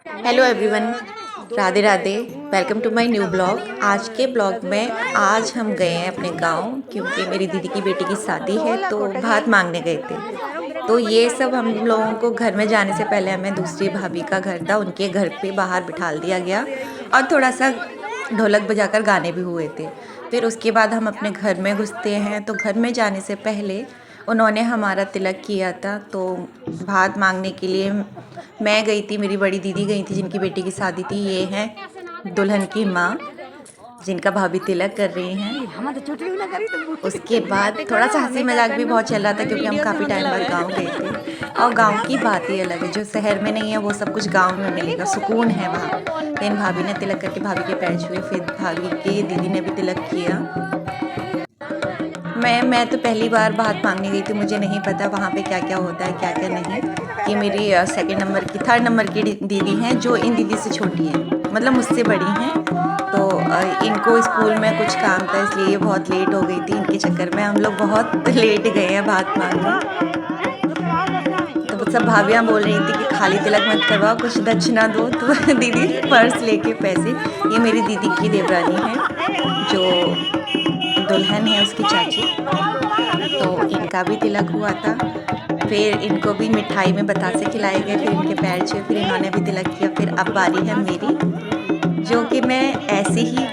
Hello everyone, Radhe Radhe. Welcome to my new blog. आज के blog में आज हम गए हैं अपने गांव, क्योंकि मेरी दीदी की बेटी की शादी है तो भात मांगने गए थे। तो ये सब हम लोगों को घर में जाने से पहले हमें दूसरी भाभी का घर था, उनके घर पे बाहर बिठाल दिया गया और थोड़ा सा ढोलक बजाकर गाने भी हुए थे। फिर उसके बाद हम अपने घर में घुसते हैं। तो घर में जाने से पहले उन्होंने हमारा तिलक किया था। तो भात मांगने के लिए मैं गई थी, मेरी बड़ी दीदी गई थी जिनकी बेटी की शादी थी। ये हैं दुल्हन की माँ जिनका भाभी तिलक कर रही हैं। उसके बाद थोड़ा सा हंसी मजाक भी बहुत चल रहा था, क्योंकि हम काफ़ी टाइम बाद गांव गए थे और गांव की बात ही अलग है। जो शहर में नहीं है वो सब कुछ गांव में मिलेगा, सुकून है वहाँ। लेकिन भाभी ने तिलक करके भाभी के पैर छुए, फिर भाभी की दीदी ने भी तिलक किया। मैं तो पहली बार भात मांगने गई थी, मुझे नहीं पता वहाँ पे क्या क्या होता है क्या क्या नहीं। ये मेरी थर्ड नंबर की दीदी हैं, जो इन दीदी से छोटी हैं, मतलब मुझसे बड़ी हैं। तो इनको स्कूल में कुछ काम था, इसलिए ये बहुत लेट हो गई थी। इनके चक्कर में हम लोग बहुत लेट गए हैं भात मांगने। तो सब भाभियाँ बोल रही थी कि खाली तिलक मत करवाओ, कुछ दक्षिणा दो। तो दीदी पर्स लेके पैसे, ये मेरी दीदी की देवरानी है, जो दुल्हन है उसकी चाची। तो इनका भी तिलक हुआ था। फिर इनको भी मिठाई में बतासे खिलाए गए, फिर इनके पैर छुए, फिर इन्होंने भी तिलक किया। फिर अब बारी है मेरी, जो कि मैं ऐसे ही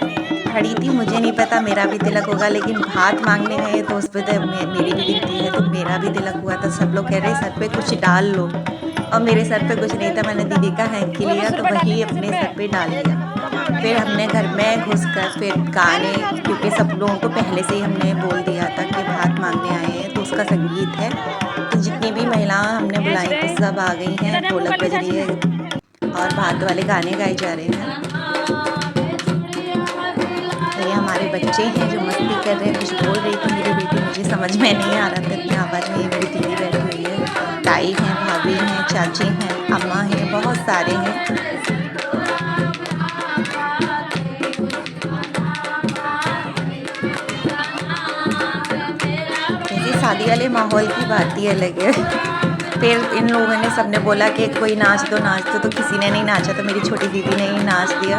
खड़ी थी, मुझे नहीं पता मेरा भी तिलक होगा। लेकिन भात मांगने गए तो उस पर तो मेरी भी गिनती है, तो मेरा भी तिलक हुआ था। सब लोग कह रहे सर पे कुछ डाल लो, और मेरे सर पे कुछ नहीं था। मैंने दीदी का हैंकी लिया तो वही अपने सर पे डाल लिया। फिर हमने घर में घुसकर फिर गाने, क्योंकि सब लोगों को पहले से ही हमने बोल दिया था कि भात मांगने आए हैं तो उसका संगीत है। तो जितनी भी महिलाएं हमने बुलाई तो सब आ गई हैं, ढोलक बज रही है और भात वाले गाने गाए जा रहे हैं। तो ये हमारे बच्चे हैं जो मस्ती कर रहे हैं। कुछ बोल रही थी मेरी बेटी, मुझे समझ में नहीं आ रहा था इतनी आवाज़ में। ये मेरी दीदी बैठी हुई है, ताई हैं, भाभी हैं, चाची हैं, अम्मा हैं, बहुत सारे हैं। शादी वाले माहौल की बात ही अलग है। फिर इन लोगों ने सबने बोला कि कोई नाच दो नाच दो, तो किसी ने नहीं नाचा। तो मेरी छोटी दीदी ने ही नाच दिया,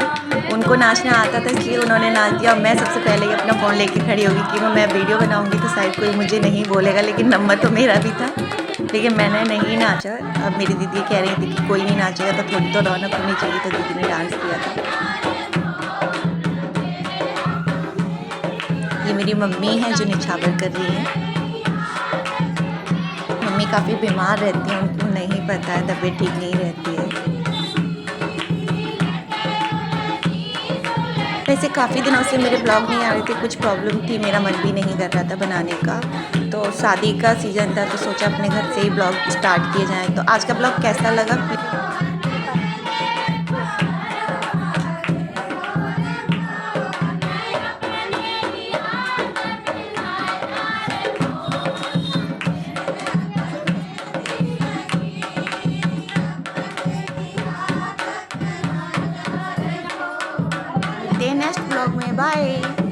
उनको नाचना आता था इसलिए उन्होंने नाच दिया। और मैं सबसे पहले ही अपना फ़ोन लेके खड़ी होगी कि मैं वीडियो बनाऊंगी तो शायद कोई मुझे नहीं बोलेगा, लेकिन नंबर तो मेरा भी था, लेकिन मैंने नहीं नाचा। अब मेरी दीदी कह रही थी कि कोई नहीं नाचेगा तो थोड़ी तो रौनक होनी चाहिए, तो दीदी ने डांस किया था। ये मेरी मम्मी है जो निछावर कर रही है। मम्मी काफ़ी बीमार रहती हैं, उनको नहीं पता है, तबीयत ठीक नहीं रहती है। वैसे काफ़ी दिनों से मेरे ब्लॉग नहीं आ रहे थे, कुछ प्रॉब्लम थी, मेरा मन भी नहीं कर रहा था बनाने का। तो शादी का सीज़न था तो सोचा अपने घर से ही ब्लॉग स्टार्ट किए जाएँ। तो आज का ब्लॉग कैसा लगा? नेक्स्ट ब्लॉग में बाय।